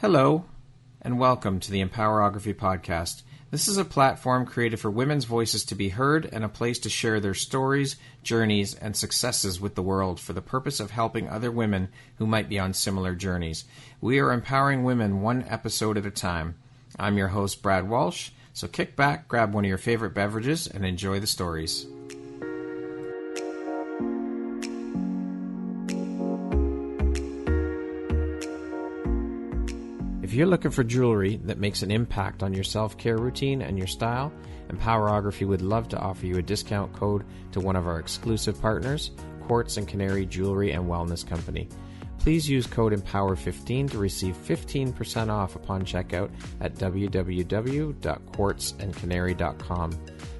Hello, and welcome to the Empowerography Podcast. This is a platform created for women's voices to be heard and a place to share their stories, journeys, and successes with the world for the purpose of helping other women who might be on similar journeys. We are empowering women one episode at a time. I'm your host, Brad Walsh, so kick back, grab one of your favorite beverages, and enjoy the stories. If you're looking for jewelry that makes an impact on your self-care routine and your style, Empowerography would love to offer you a discount code to one of our exclusive partners, Quartz and Canary Jewelry and Wellness Company. Please use code EMPOWER15 to receive 15% off upon checkout at www.quartzandcanary.com.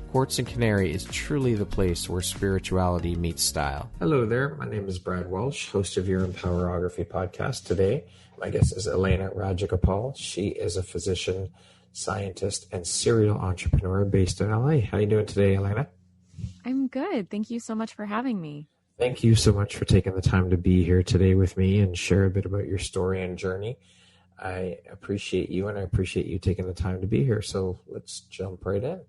Quartz and Canary is truly the place where spirituality meets style. Hello there, my name is Brad Welsh, host of your Empowerography podcast. Today, my guest is Alaina Rajagopal. She is a physician, scientist, and serial entrepreneur based in LA. How are you doing today, Alaina? I'm good. Thank you so much for having me. Thank you so much for taking the time to be here today with me and share a bit about your story and journey. I appreciate you, and I appreciate you taking the time to be here. So let's jump right in.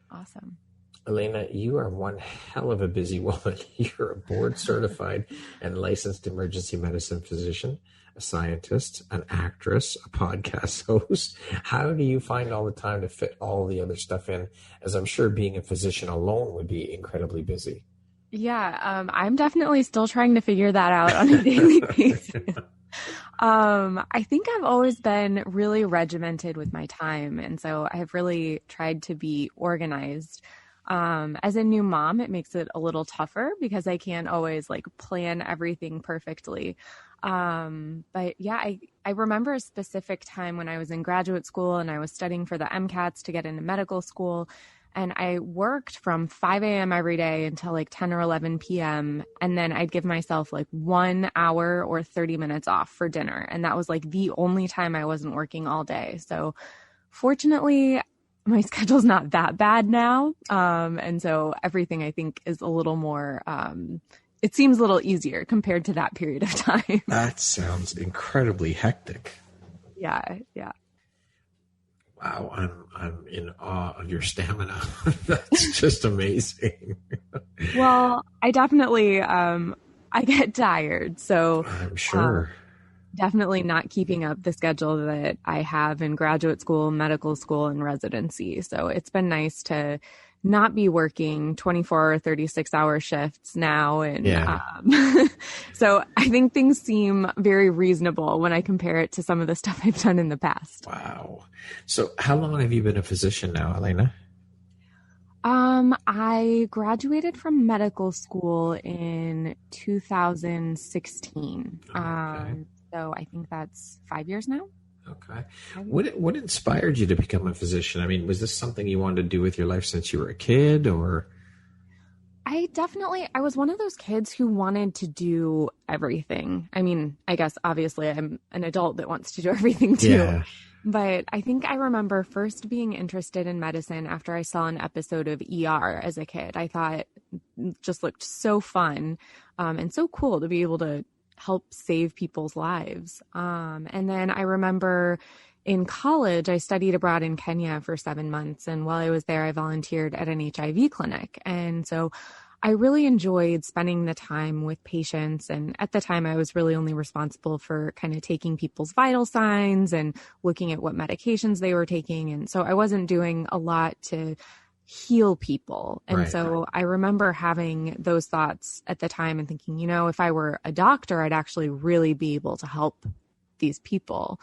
Awesome. Alaina, you are one hell of a busy woman. You're a board-certified and licensed emergency medicine physician, a scientist, an actress, a podcast host. How do you find all the time to fit all the other stuff in? As I'm sure being a physician alone would be incredibly busy. Yeah, I'm definitely still trying to figure that out on a daily basis. I think I've always been really regimented with my time. And so I've really tried to be organized. As a new mom, it makes it a little tougher because I can't always plan everything perfectly. But yeah, I remember a specific time when I was in graduate school and I was studying for the MCATs to get into medical school. And I worked from 5 a.m. every day until 10 or 11 p.m. And then I'd give myself 1 hour or 30 minutes off for dinner. And that was the only time I wasn't working all day. So fortunately, my schedule's not that bad now. And so everything I think is a little more, it seems a little easier compared to that period of time. That sounds incredibly hectic. Yeah. Wow, I'm in awe of your stamina. That's just amazing. Well, I definitely, I get tired. So I'm sure. Definitely not keeping up the schedule that I have in graduate school, medical school, and residency. So it's been nice to not be working 24 or 36-hour shifts now. And so I think things seem very reasonable when I compare it to some of the stuff I've done in the past. Wow. So how long have you been a physician now, Alaina? I graduated from medical school in 2016. Okay. So I think that's 5 years now. Okay. What inspired you to become a physician? I mean, was this something you wanted to do with your life since you were a kid, or? I was one of those kids who wanted to do everything. I mean, I guess obviously I'm an adult that wants to do everything too. Yeah. But I think I remember first being interested in medicine after I saw an episode of ER as a kid. I thought it just looked so fun and so cool to be able to help save people's lives. And then I remember in college, I studied abroad in Kenya for 7 months. And while I was there, I volunteered at an HIV clinic. And so I really enjoyed spending the time with patients. And at the time, I was really only responsible for kind of taking people's vital signs and looking at what medications they were taking. And so I wasn't doing a lot to heal people. And so I remember having those thoughts at the time and thinking, if I were a doctor, I'd actually really be able to help these people.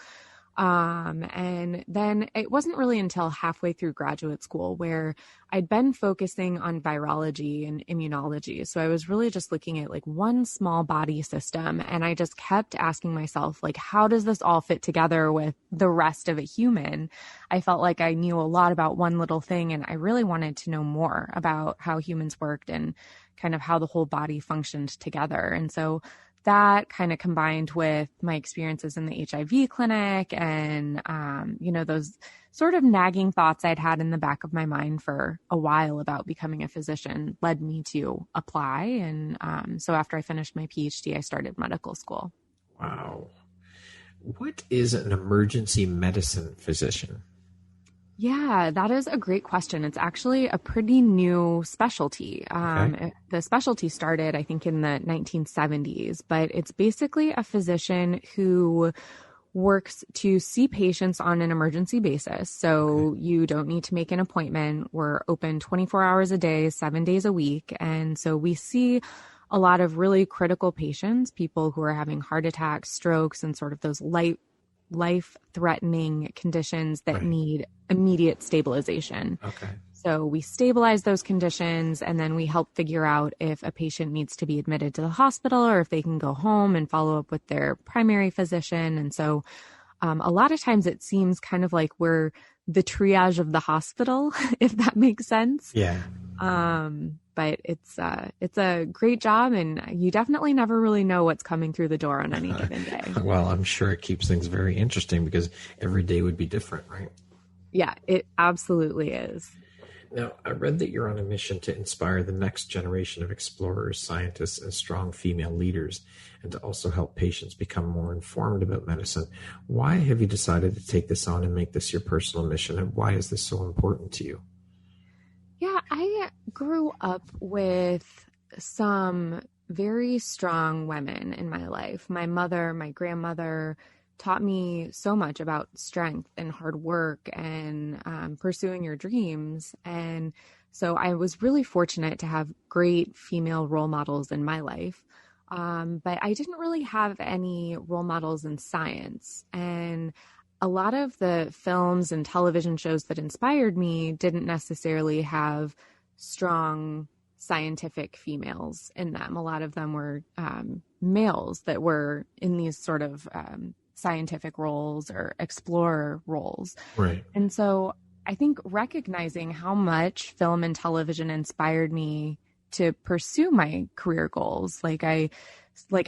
And then it wasn't really until halfway through graduate school where I'd been focusing on virology and immunology. So I was really just looking at one small body system. And I just kept asking myself, how does this all fit together with the rest of a human? I felt like I knew a lot about one little thing, and I really wanted to know more about how humans worked and kind of how the whole body functioned together. And so that kind of combined with my experiences in the HIV clinic and, those sort of nagging thoughts I'd had in the back of my mind for a while about becoming a physician led me to apply. And so after I finished my PhD, I started medical school. Wow. what is an emergency medicine physician? Yeah, that is a great question. It's actually a pretty new specialty. Okay. The specialty started, I think, in the 1970s, but it's basically a physician who works to see patients on an emergency basis. So you don't need to make an appointment. We're open 24 hours a day, 7 days a week. And so we see a lot of really critical patients, people who are having heart attacks, strokes, and sort of those life-threatening conditions that need immediate stabilization. Okay. So we stabilize those conditions, and then we help figure out if a patient needs to be admitted to the hospital or if they can go home and follow up with their primary physician. And so a lot of times it seems kind of like we're the triage of the hospital, if that makes sense. Yeah. But it's a great job, and you definitely never really know what's coming through the door on any given day. Well, I'm sure it keeps things very interesting because every day would be different, right? Yeah, it absolutely is. Now, I read that you're on a mission to inspire the next generation of explorers, scientists, and strong female leaders, and to also help patients become more informed about medicine. Why have you decided to take this on and make this your personal mission, and why is this so important to you? Yeah, I grew up with some very strong women in my life. My mother, my grandmother taught me so much about strength and hard work and pursuing your dreams. And so I was really fortunate to have great female role models in my life. But I didn't really have any role models in science. And a lot of the films and television shows that inspired me didn't necessarily have strong scientific females in them. A lot of them were males that were in these sort of scientific roles or explorer roles. Right. And so I think recognizing how much film and television inspired me to pursue my career goals, like I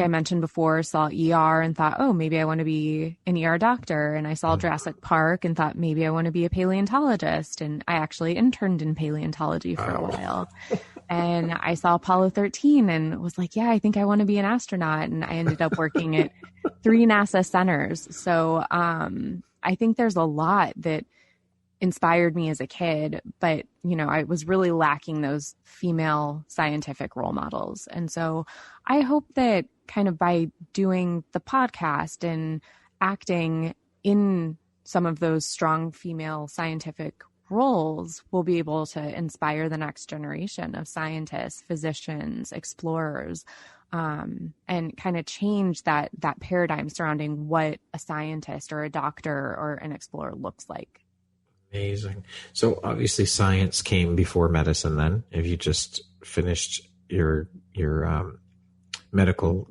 mentioned before, saw ER and thought, oh, maybe I want to be an ER doctor. And I saw Jurassic Park and thought maybe I want to be a paleontologist. And I actually interned in paleontology for a while. And I saw Apollo 13 and was like, yeah, I think I want to be an astronaut. And I ended up working at 3 NASA centers. So I think there's a lot that inspired me as a kid, but I was really lacking those female scientific role models. And so I hope that kind of by doing the podcast and acting in some of those strong female scientific roles, we'll be able to inspire the next generation of scientists, physicians, explorers, and kind of change that paradigm surrounding what a scientist or a doctor or an explorer looks like. Amazing. So obviously science came before medicine then, if you just finished your medical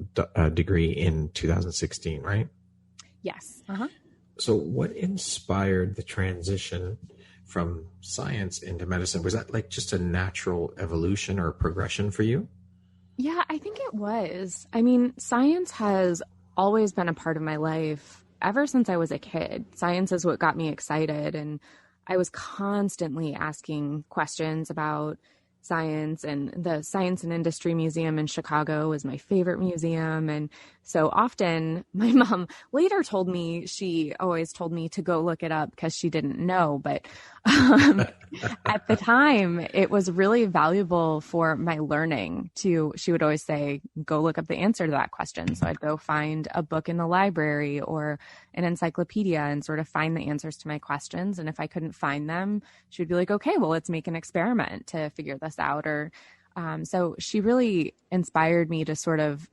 degree in 2016, right? Yes. Uh-huh. So what inspired the transition from science into medicine? Was that like just a natural evolution or progression for you? Yeah, I think it was. I mean, science has always been a part of my life ever since I was a kid. Science is what got me excited, and I was constantly asking questions about science, and the Science and Industry Museum in Chicago is my favorite museum. And so often my mom later told me, she always told me to go look it up because she didn't know. But at the time, it was really valuable for my learning she would always say, go look up the answer to that question. So I'd go find a book in the library or an encyclopedia and sort of find the answers to my questions. And if I couldn't find them, she would be like, okay, well, let's make an experiment to figure this out. Or so she really inspired me to sort of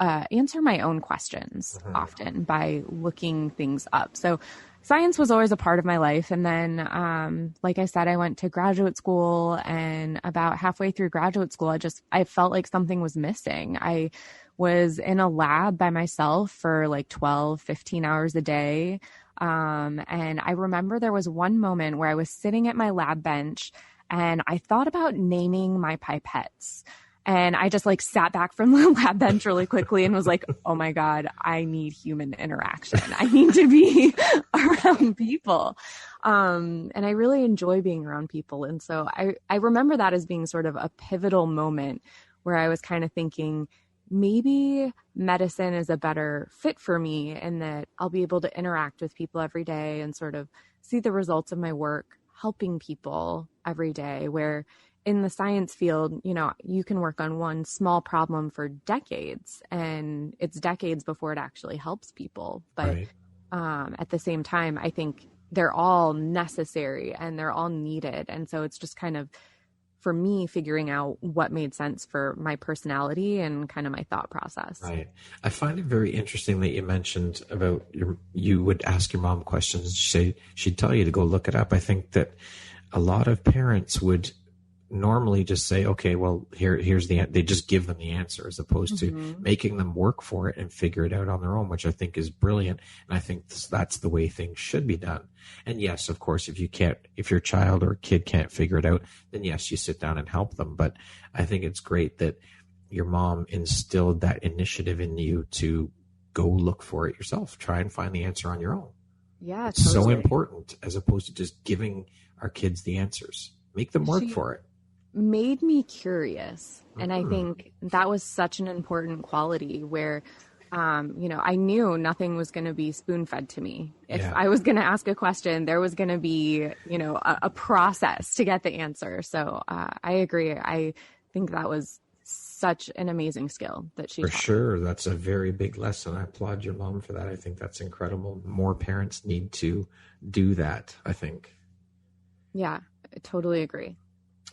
answer my own questions often by looking things up. So science was always a part of my life. And then, like I said, I went to graduate school, and about halfway through graduate school, I felt like something was missing. I was in a lab by myself for like 12, 15 hours a day. And I remember there was one moment where I was sitting at my lab bench and I thought about naming my pipettes. And I just like sat back from the lab bench really quickly and was like, oh my God, I need human interaction. I need to be around people. And I really enjoy being around people. And so I remember that as being sort of a pivotal moment where I was kind of thinking, maybe medicine is a better fit for me, and that I'll be able to interact with people every day and sort of see the results of my work helping people every day, where in the science field, you can work on one small problem for decades, and it's decades before it actually helps people. But Right. At the same time, I think they're all necessary and they're all needed. And so it's just kind of, for me, figuring out what made sense for my personality and kind of my thought process. Right. I find it very interesting that you mentioned about you would ask your mom questions. She'd tell you to go look it up. I think that a lot of parents would normally just say, okay, well, here's they just give them the answer, as opposed to making them work for it and figure it out on their own, which I think is brilliant. And I think that's the way things should be done. And yes, of course, if your child or kid can't figure it out, then yes, you sit down and help them. But I think it's great that your mom instilled that initiative in you to go look for it yourself, try and find the answer on your own. Yeah, it's totally. so important, as opposed to just giving our kids the answers. Make them work for it. Made me curious. And I think that was such an important quality where, I knew nothing was going to be spoon fed to me. If I was going to ask a question, there was going to be, a process to get the answer. So I agree. I think that was such an amazing skill that she taught. For sure. That's a very big lesson. I applaud your mom for that. I think that's incredible. More parents need to do that, I think. Yeah, I totally agree.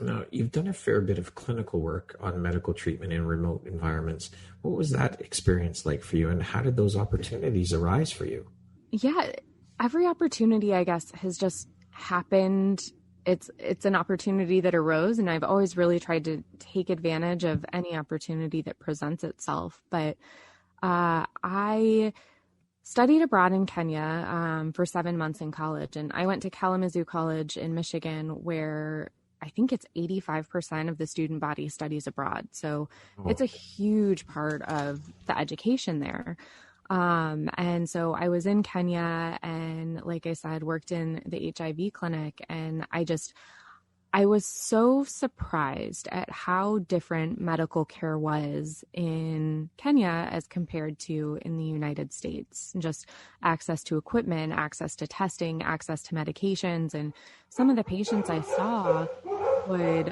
Now, you've done a fair bit of clinical work on medical treatment in remote environments. What was that experience like for you, and how did those opportunities arise for you? Yeah, every opportunity, I guess, has just happened. It's an opportunity that arose, and I've always really tried to take advantage of any opportunity that presents itself. But I studied abroad in Kenya for 7 months in college, and I went to Kalamazoo College in Michigan, where I think it's 85% of the student body studies abroad. So it's a huge part of the education there. And so I was in Kenya and, like I said, worked in the HIV clinic. And I was so surprised at how different medical care was in Kenya as compared to in the United States. Just access to equipment, access to testing, access to medications. And some of the patients I saw would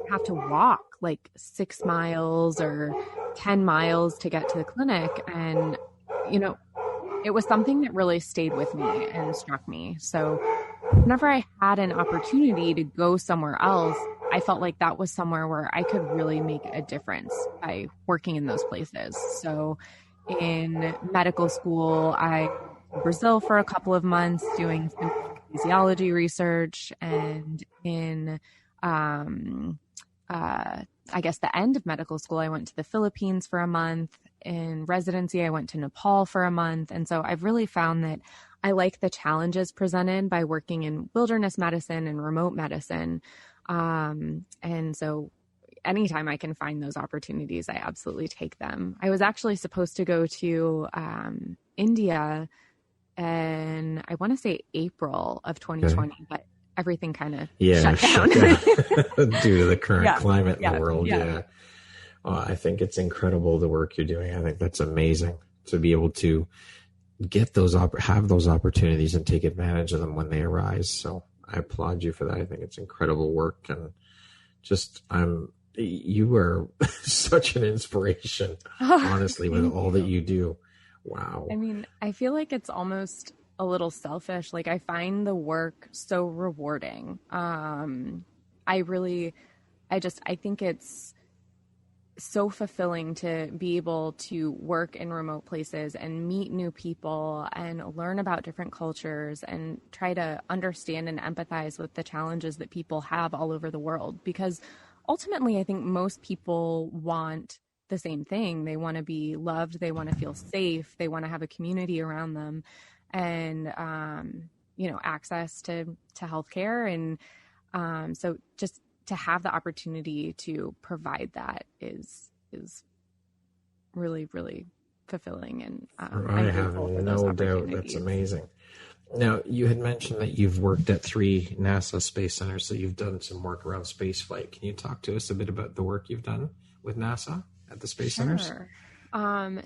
have to walk like 6 miles or 10 miles to get to the clinic. And, it was something that really stayed with me and struck me. So whenever I had an opportunity to go somewhere else, I felt like that was somewhere where I could really make a difference by working in those places. So in medical school, I went to Brazil for a couple of months doing some physiology research, and in I guess the end of medical school, I went to the Philippines for a month. In residency, I went to Nepal for a month. And so I've really found that I like the challenges presented by working in wilderness medicine and remote medicine. And so anytime I can find those opportunities, I absolutely take them. I was actually supposed to go to India, and I want to say April of 2020, but everything kind of shut down. Due to the current climate in the world. Yeah. I think it's incredible, the work you're doing. I think that's amazing to be able to get those, have those opportunities and take advantage of them when they arise. So I applaud you for that. I think it's incredible work, and you are such an inspiration, honestly, with all that you do. Wow. I mean, I feel like it's almost a little selfish. Like, I find the work so rewarding. I think it's so fulfilling to be able to work in remote places and meet new people and learn about different cultures and try to understand and empathize with the challenges that people have all over the world. Because ultimately, I think most people want the same thing. They want to be loved. They want to feel safe. They want to have a community around them, and, access to healthcare. And so just to have the opportunity to provide that is really, really fulfilling. And I have no doubt. That's amazing. Now, you had mentioned that you've worked at 3 NASA space centers, so you've done some work around space flight. Can you talk to us a bit about the work you've done with NASA at the space centers? Sure.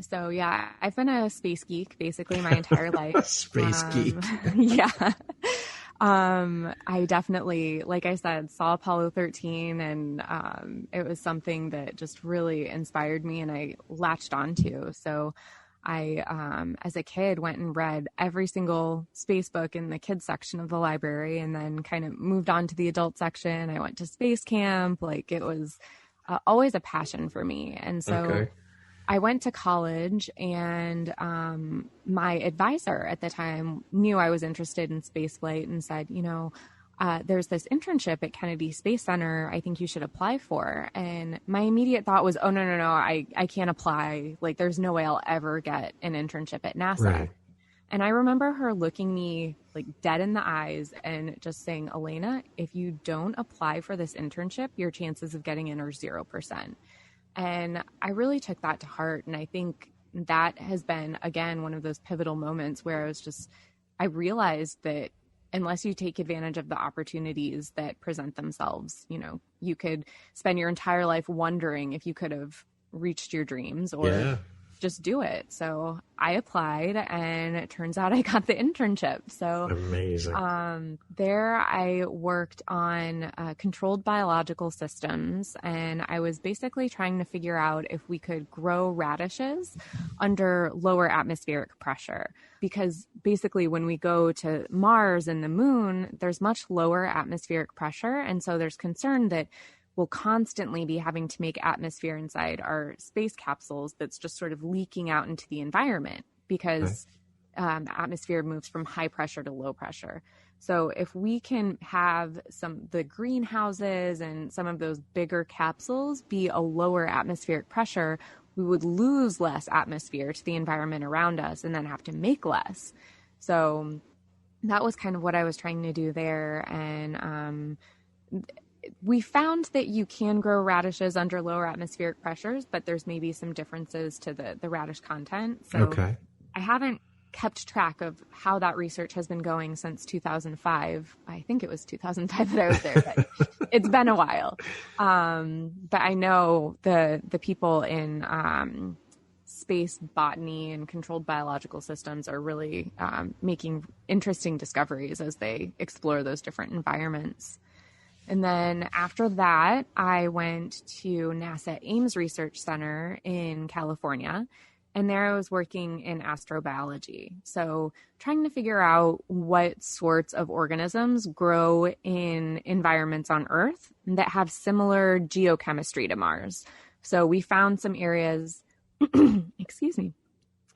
So yeah, I've been a space geek basically my entire life. Space geek. Yeah. I definitely, like I said, saw Apollo 13 and it was something that just really inspired me and I latched onto. So I, as a kid, went and read every single space book in the kids section of the library and then kind of moved on to the adult section. I went to space camp. Like it was always a passion for me. And so I went to college and my advisor at the time knew I was interested in spaceflight and said, there's this internship at Kennedy Space Center I think you should apply for. And my immediate thought was, oh, no, I can't apply. Like, there's no way I'll ever get an internship at NASA. Right. And I remember her looking me like dead in the eyes and just saying, Alaina, if you don't apply for this internship, your chances of getting in are 0%. And I really took that to heart. And I think that has been, again, one of those pivotal moments where I realized that unless you take advantage of the opportunities that present themselves, you could spend your entire life wondering if you could have reached your dreams or just do it. So I applied and it turns out I got the internship. So amazing. There I worked on controlled biological systems and I was basically trying to figure out if we could grow radishes under lower atmospheric pressure. Because basically when we go to Mars and the moon, there's much lower atmospheric pressure. And so there's concern that we'll constantly be having to make atmosphere inside our space capsules that's just sort of leaking out into the environment because atmosphere moves from high pressure to low pressure. So if we can have the greenhouses and some of those bigger capsules be a lower atmospheric pressure, we would lose less atmosphere to the environment around us and then have to make less. So that was kind of what I was trying to do there. And we found that you can grow radishes under lower atmospheric pressures, but there's maybe some differences to the radish content. So I haven't kept track of how that research has been going since 2005. I think it was 2005 that I was there, but it's been a while. But I know the people in space botany and controlled biological systems are really making interesting discoveries as they explore those different environments. And then after that, I went to NASA Ames Research Center in California, and there I was working in astrobiology. So trying to figure out what sorts of organisms grow in environments on Earth that have similar geochemistry to Mars. So we found some areas,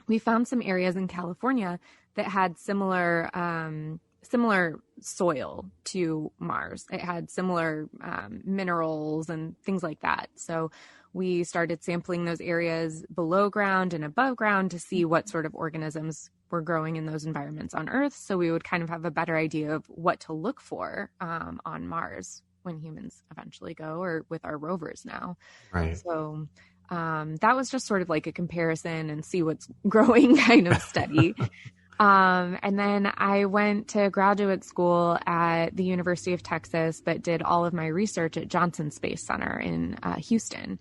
we found some areas in California that had similar soil to Mars. It had similar minerals and things like that. So we started sampling those areas below ground and above ground to see what sort of organisms were growing in those environments on Earth. So we would kind of have a better idea of what to look for on Mars when humans eventually go, or with our rovers now. Right. So that was just sort of like a comparison and see what's growing kind of study. And then I went to graduate school at the University of Texas, but did all of my research at Johnson Space Center in Houston.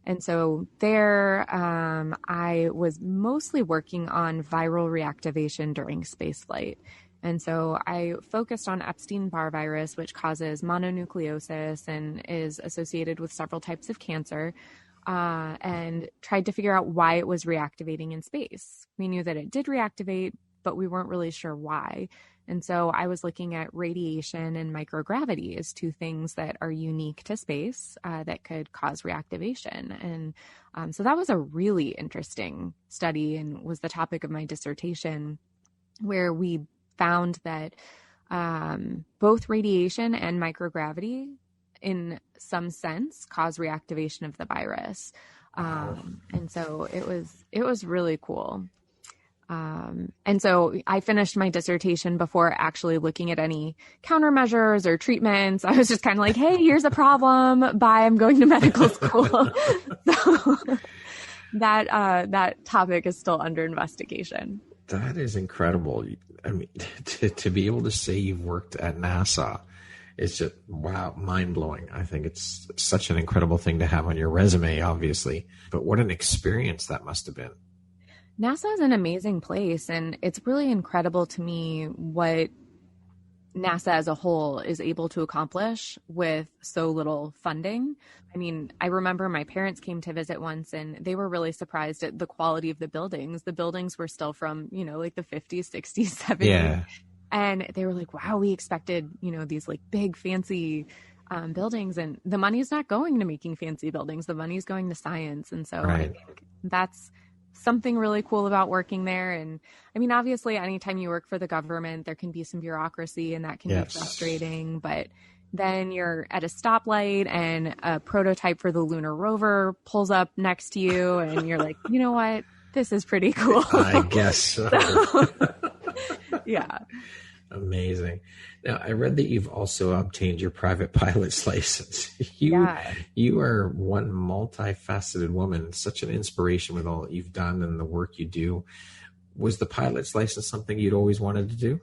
And so there, I was mostly working on viral reactivation during spaceflight. And so I focused on Epstein-Barr virus, which causes mononucleosis and is associated with several types of cancer, and tried to figure out why it was reactivating in space. We knew that it did reactivate, but we weren't really sure why. And so I was looking at radiation and microgravity as two things that are unique to space that could cause reactivation. And so that was a really interesting study and was the topic of my dissertation, where we found that both radiation and microgravity in some sense cause reactivation of the virus. And so it was really cool. And so I finished my dissertation before actually looking at any countermeasures or treatments. I was just kind of like, hey, here's a problem. Bye, I'm going to medical school. So that topic is still under investigation. That is incredible. I mean, to be able to say you've worked at NASA It's just, wow, mind-blowing. I think it's such an incredible thing to have on your resume, obviously. But what an experience that must have been. NASA is an amazing place, and it's really incredible to me what NASA as a whole is able to accomplish with so little funding. I mean, I remember my parents came to visit once and they were really surprised at the quality of the buildings. The buildings were still from, like the 50s, 60s, 70s. Yeah. And they were like, wow, we expected, these like big fancy buildings, and the money's not going to making fancy buildings. The money's going to science. And so I think that's something really cool about working there. And I mean, obviously, anytime you work for the government, there can be some bureaucracy and that can be frustrating, but then you're at a stoplight and a prototype for the lunar rover pulls up next to you and you're like, you know what? This is pretty cool. I guess so. Yeah. Amazing. Now, I read that you've also obtained your private pilot's license. You are one multifaceted woman, such an inspiration with all that you've done and the work you do. Was the pilot's license something you'd always wanted to do?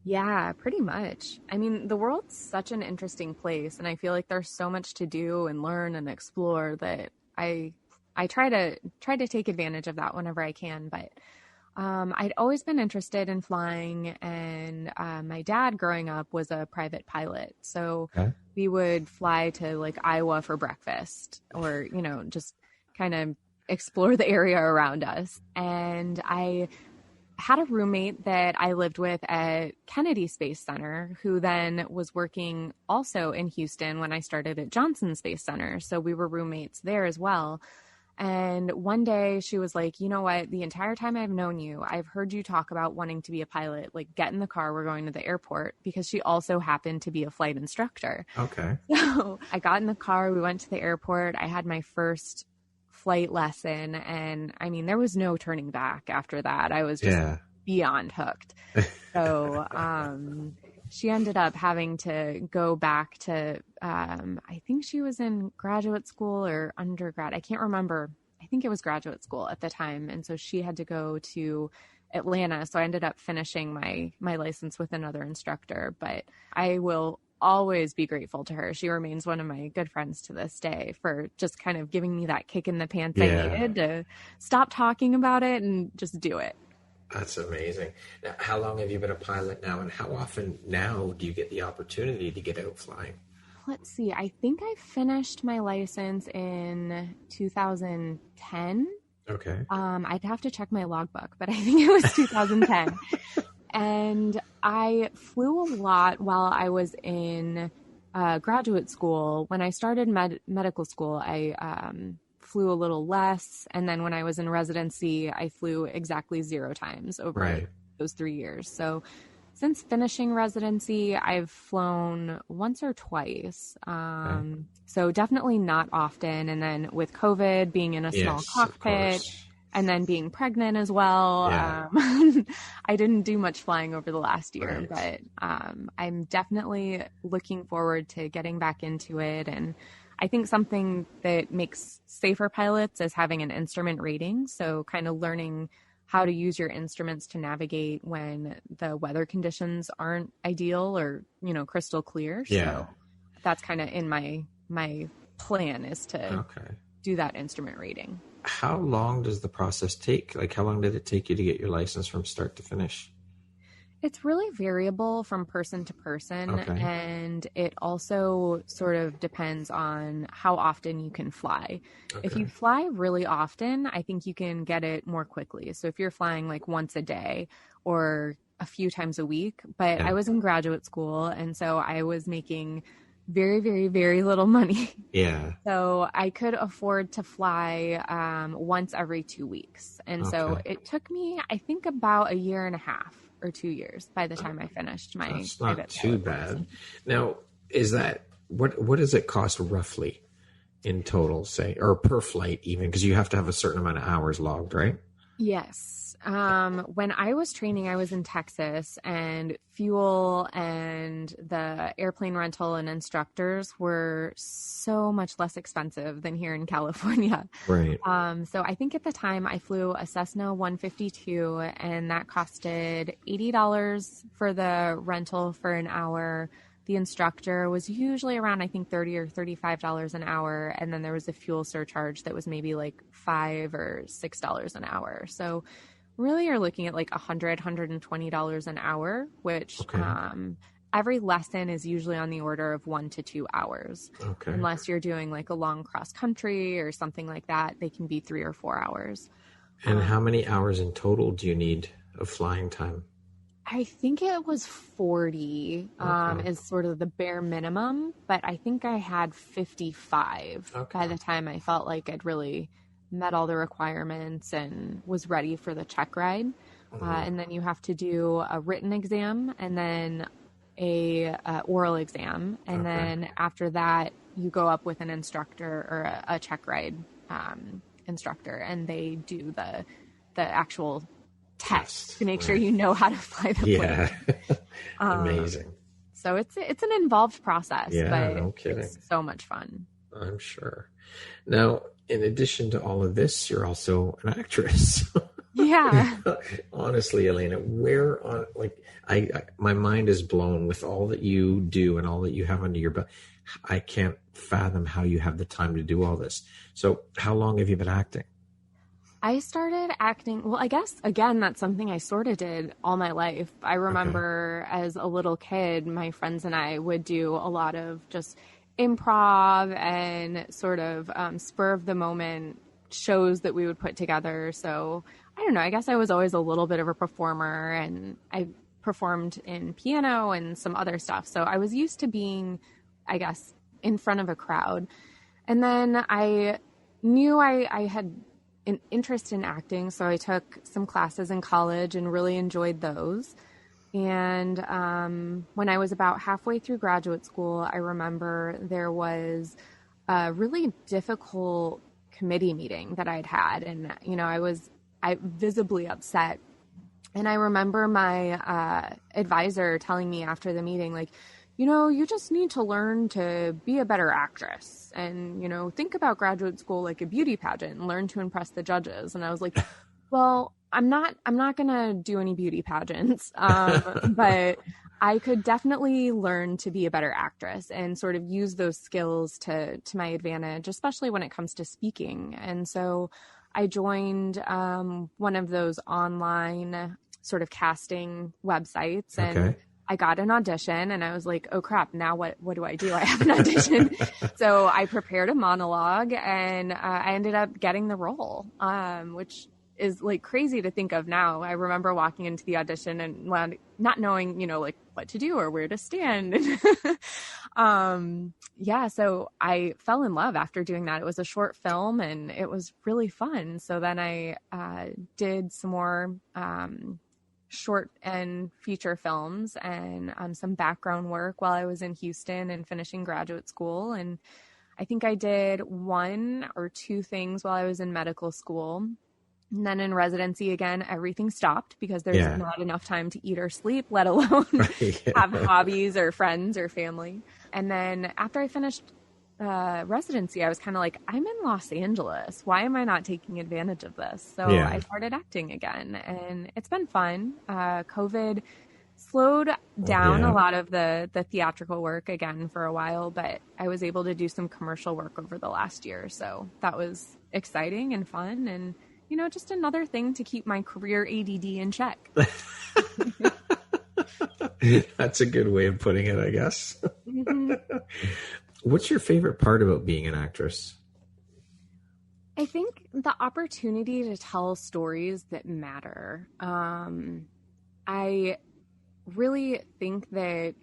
Yeah, pretty much. I mean, the world's such an interesting place, and I feel like there's so much to do and learn and explore that I try to take advantage of that whenever I can. But I'd always been interested in flying, and my dad growing up was a private pilot. So we would fly to like Iowa for breakfast or, just kind of explore the area around us. And I had a roommate that I lived with at Kennedy Space Center who then was working also in Houston when I started at Johnson Space Center. So we were roommates there as well. And one day she was like, you know what, the entire time I've known you, I've heard you talk about wanting to be a pilot, like get in the car, we're going to the airport, because she also happened to be a flight instructor. Okay. So I got in the car, we went to the airport, I had my first flight lesson, and I mean, there was no turning back after that. I was just beyond hooked. So, she ended up having to go back to, I think she was in graduate school or undergrad. I can't remember. I think it was graduate school at the time. And so she had to go to Atlanta. So I ended up finishing my license with another instructor, but I will always be grateful to her. She remains one of my good friends to this day for just kind of giving me that kick in the pants I needed to stop talking about it and just do it. That's amazing. Now, how long have you been a pilot now, and how often now do you get the opportunity to get out flying? Let's see. I think I finished my license in 2010. Okay. I'd have to check my logbook, but I think it was 2010. And I flew a lot while I was in graduate school. When I started medical school, I flew a little less. And then when I was in residency, I flew exactly 0 times over those 3 years. So since finishing residency, I've flown once or twice. So definitely not often. And then with COVID, being in a small cockpit and then being pregnant as well, I didn't do much flying over the last year, but I'm definitely looking forward to getting back into it. And I think something that makes safer pilots is having an instrument rating. So kind of learning how to use your instruments to navigate when the weather conditions aren't ideal or, crystal clear. So that's kind of in my plan is to do that instrument rating. How long does the process take? Like, how long did it take you to get your license from start to finish? It's really variable from person to person, and it also sort of depends on how often you can fly. If you fly really often, I think you can get it more quickly. So if you're flying like once a day or a few times a week, but I was in graduate school, and so I was making very, very, very little money. So I could afford to fly once every 2 weeks. And so it took me, I think, about 1.5 years or 2 years by the time I finished my That's not too bad. Now, is that what does it cost roughly in total, say, or per flight even? Because you have to have a certain amount of hours logged, right? Yes. When I was training, I was in Texas, and fuel and the airplane rental and instructors were so much less expensive than here in California. Right. So I think at the time I flew a Cessna 152, and that costed $80 for the rental for an hour, The instructor was usually around, I think, $30 or $35 an hour. And then there was a fuel surcharge that was maybe like $5 or $6 an hour. So really you're looking at like $120 an hour, which every lesson is usually on the order of 1 to 2 hours. Okay. Unless you're doing like a long cross country or something like that, they can be 3 or 4 hours. And how many hours in total do you need of flying time? I think it was 40 is sort of the bare minimum, but I think I had 55 by the time I felt like I'd really met all the requirements and was ready for the check ride. And then you have to do a written exam and then a oral exam. And then after that, you go up with an instructor or a check ride instructor, and they do the actual test to make sure you know how to fly the plane. Amazing. So it's an involved process, but no kidding. It's so much fun. I'm sure. Now, in addition to all of this, you're also an actress. Yeah. Honestly, Alaina, where on my mind is blown with all that you do and all that you have under your belt. I can't fathom how you have the time to do all this. So how long have you been acting? I started acting, well, I guess, again, that's something I sort of did all my life. I remember as a little kid, my friends and I would do a lot of just improv and sort of spur of the moment shows that we would put together. So I don't know, I guess I was always a little bit of a performer, and I performed in piano and some other stuff. So I was used to being, I guess, in front of a crowd. And then I knew I had an interest in acting, so I took some classes in college and really enjoyed those. And when I was about halfway through graduate school, I remember there was a really difficult committee meeting that I'd had, and I visibly upset. And I remember my advisor telling me after the meeting, like, you just need to learn to be a better actress, and, think about graduate school like a beauty pageant and learn to impress the judges. And I was like, well, I'm not going to do any beauty pageants, but I could definitely learn to be a better actress and sort of use those skills to my advantage, especially when it comes to speaking. And so I joined one of those online sort of casting websites, and I got an audition, and I was like, oh crap, now what do I do? I have an audition. So I prepared a monologue, and I ended up getting the role, which is like crazy to think of now. I remember walking into the audition and not knowing, like what to do or where to stand. So I fell in love after doing that. It was a short film, and it was really fun. So then I did some more short and feature films and some background work while I was in Houston and finishing graduate school. And I think I did 1 or 2 things while I was in medical school. And then in residency, again, everything stopped because there's not enough time to eat or sleep, let alone have hobbies or friends or family. And then after I finished residency, I was kind of like, I'm in Los Angeles. Why am I not taking advantage of this? So I started acting again, and it's been fun. COVID slowed down a lot of the theatrical work again for a while, but I was able to do some commercial work over the last year. So that was exciting and fun, and just another thing to keep my career ADD in check. That's a good way of putting it, I guess. What's your favorite part about being an actress? I think the opportunity to tell stories that matter. I really think that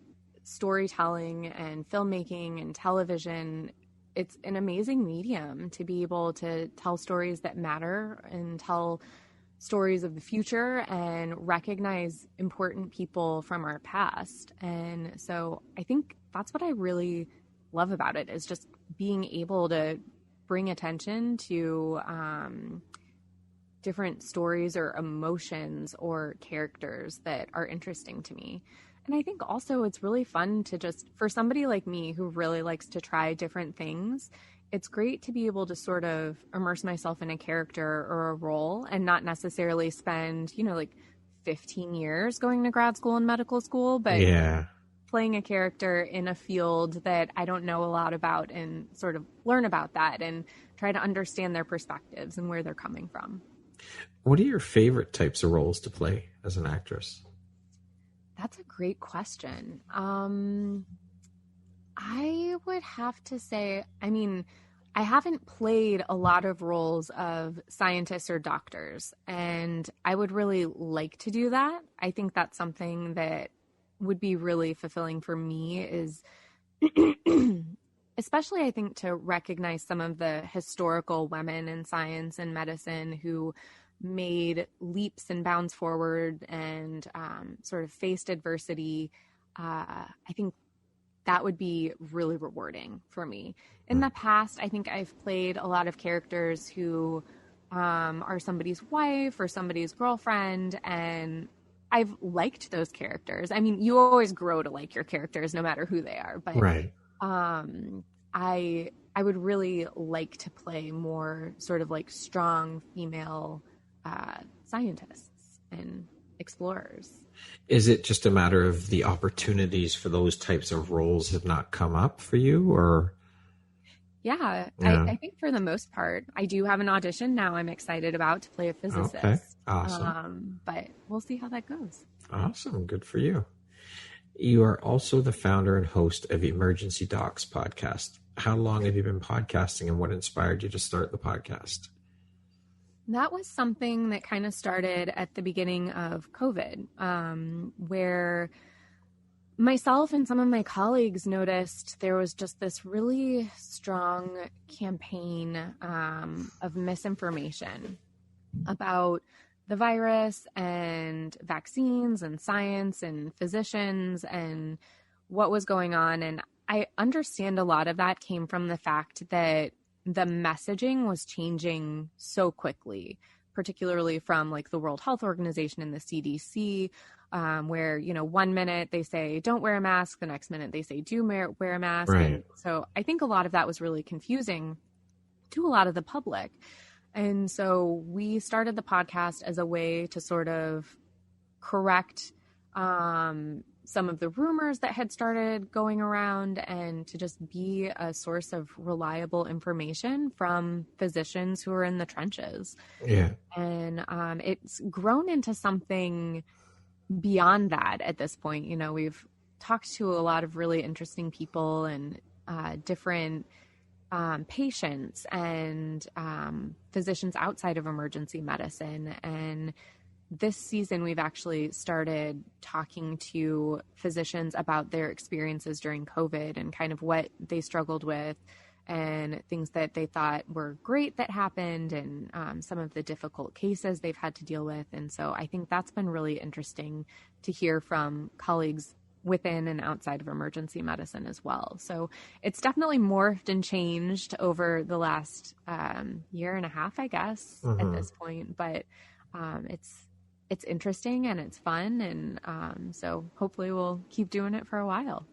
storytelling and filmmaking and television, it's an amazing medium to be able to tell stories that matter and tell stories of the future and recognize important people from our past. And so I think that's what I really love about it, is just being able to bring attention to different stories or emotions or characters that are interesting to me. And I think also it's really fun to just, for somebody like me who really likes to try different things, it's great to be able to sort of immerse myself in a character or a role and not necessarily spend, 15 years going to grad school and medical school, but playing a character in a field that I don't know a lot about and sort of learn about that and try to understand their perspectives and where they're coming from. What are your favorite types of roles to play as an actress? That's a great question. I would have to say, I haven't played a lot of roles of scientists or doctors, and I would really like to do that. I think that's something that would be really fulfilling for me, is especially I think to recognize some of the historical women in science and medicine who made leaps and bounds forward and sort of faced adversity. I think that would be really rewarding for me. In the past, I think I've played a lot of characters who are somebody's wife or somebody's girlfriend, and I've liked those characters. I mean, you always grow to like your characters no matter who they are, but right. I would really like to play more sort of like strong female scientists and explorers. Is it just a matter of the opportunities for those types of roles have not come up for you, or? Yeah. I think for the most part, I do have an audition now I'm excited about to play a physicist. Okay, awesome. But we'll see how that goes. Awesome. Good for you. You are also the founder and host of Emergency Docs podcast. How long have you been podcasting, and what inspired you to start the podcast? That was something that kind of started at the beginning of COVID, where myself and some of my colleagues noticed there was just this really strong campaign of misinformation about the virus and vaccines and science and physicians and what was going on. And I understand a lot of that came from the fact that the messaging was changing so quickly, particularly from like the World Health Organization and the CDC, where, 1 minute they say, don't wear a mask. The next minute they say, do wear a mask. Right. And so I think a lot of that was really confusing to a lot of the public. And so we started the podcast as a way to sort of correct some of the rumors that had started going around and to just be a source of reliable information from physicians who are in the trenches. Yeah. And it's grown into something beyond that at this point. We've talked to a lot of really interesting people and different patients and physicians outside of emergency medicine. And this season, we've actually started talking to physicians about their experiences during COVID and kind of what they struggled with and things that they thought were great that happened and some of the difficult cases they've had to deal with. And so I think that's been really interesting to hear from colleagues within and outside of emergency medicine as well. So it's definitely morphed and changed over the last year and a half, I guess, at this point. But it's interesting and it's fun. And so hopefully we'll keep doing it for a while.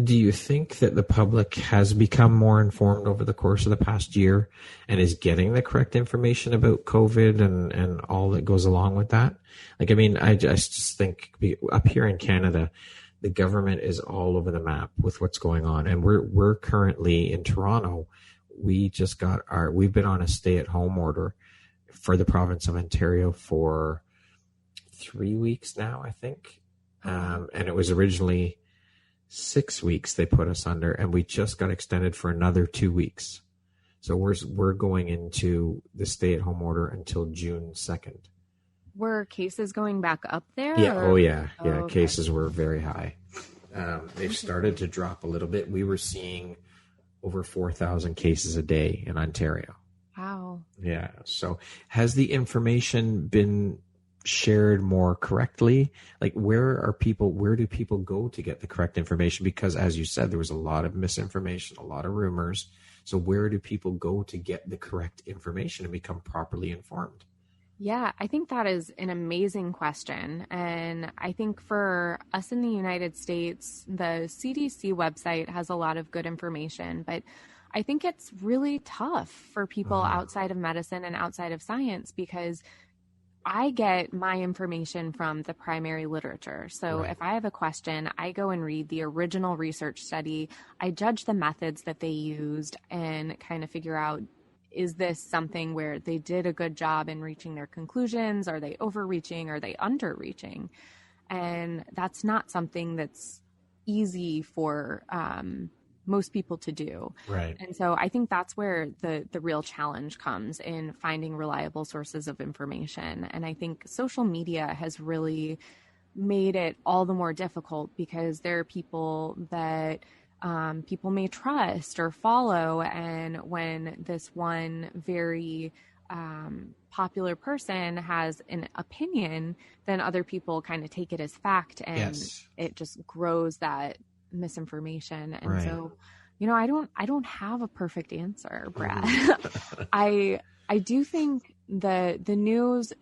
Do you think that the public has become more informed over the course of the past year and is getting the correct information about COVID and all that goes along with that? I just think up here in Canada, the government is all over the map with what's going on. And we're currently in Toronto. We've been on a stay-at-home order for the province of Ontario for 3 weeks now, I think. And it was originally 6 weeks they put us under, and we just got extended for another 2 weeks. So we're going into the stay-at-home order until June 2nd. Were cases going back up there? Yeah. Or? Oh, yeah. Yeah. Okay. Cases were very high. They've started to drop a little bit. We were seeing over 4,000 cases a day in Ontario. Wow. Yeah. So has the information been shared more correctly? Like, where do people go to get the correct information? Because as you said, there was a lot of misinformation, a lot of rumors. So where do people go to get the correct information and become properly informed? Yeah, I think that is an amazing question. And I think for us in the United States, the CDC website has a lot of good information, but I think it's really tough for people outside of medicine and outside of science because I get my information from the primary literature. So Right. if I have a question, I go and read the original research study. I judge the methods that they used and kind of figure out, is this something where they did a good job in reaching their conclusions? Are they overreaching? Are they underreaching? And that's not something that's easy for most people to do. Right. And so I think that's where the real challenge comes in finding reliable sources of information. And I think social media has really made it all the more difficult because there are people that people may trust or follow. And when this one very popular person has an opinion, then other people kind of take it as fact, and Yes. it just grows that misinformation. And Right. so, I don't have a perfect answer, Brad. Mhm. I do think the news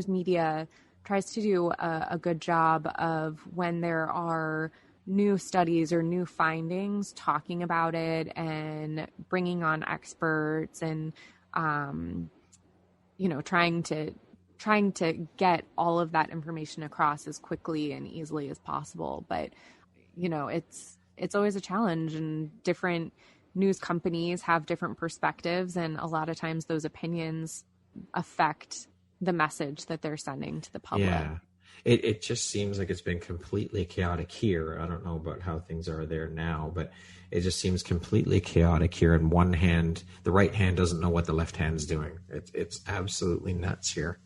media tries to do a good job of, when there are new studies or new findings, talking about it and bringing on experts and trying to get all of that information across as quickly and easily as possible. But it's always a challenge, and different news companies have different perspectives, and a lot of times those opinions affect the message that they're sending to the public. Yeah. It just seems like it's been completely chaotic here. I don't know about how things are there now, but it just seems completely chaotic here. On one hand, the right hand doesn't know what the left hand's doing. It's absolutely nuts here.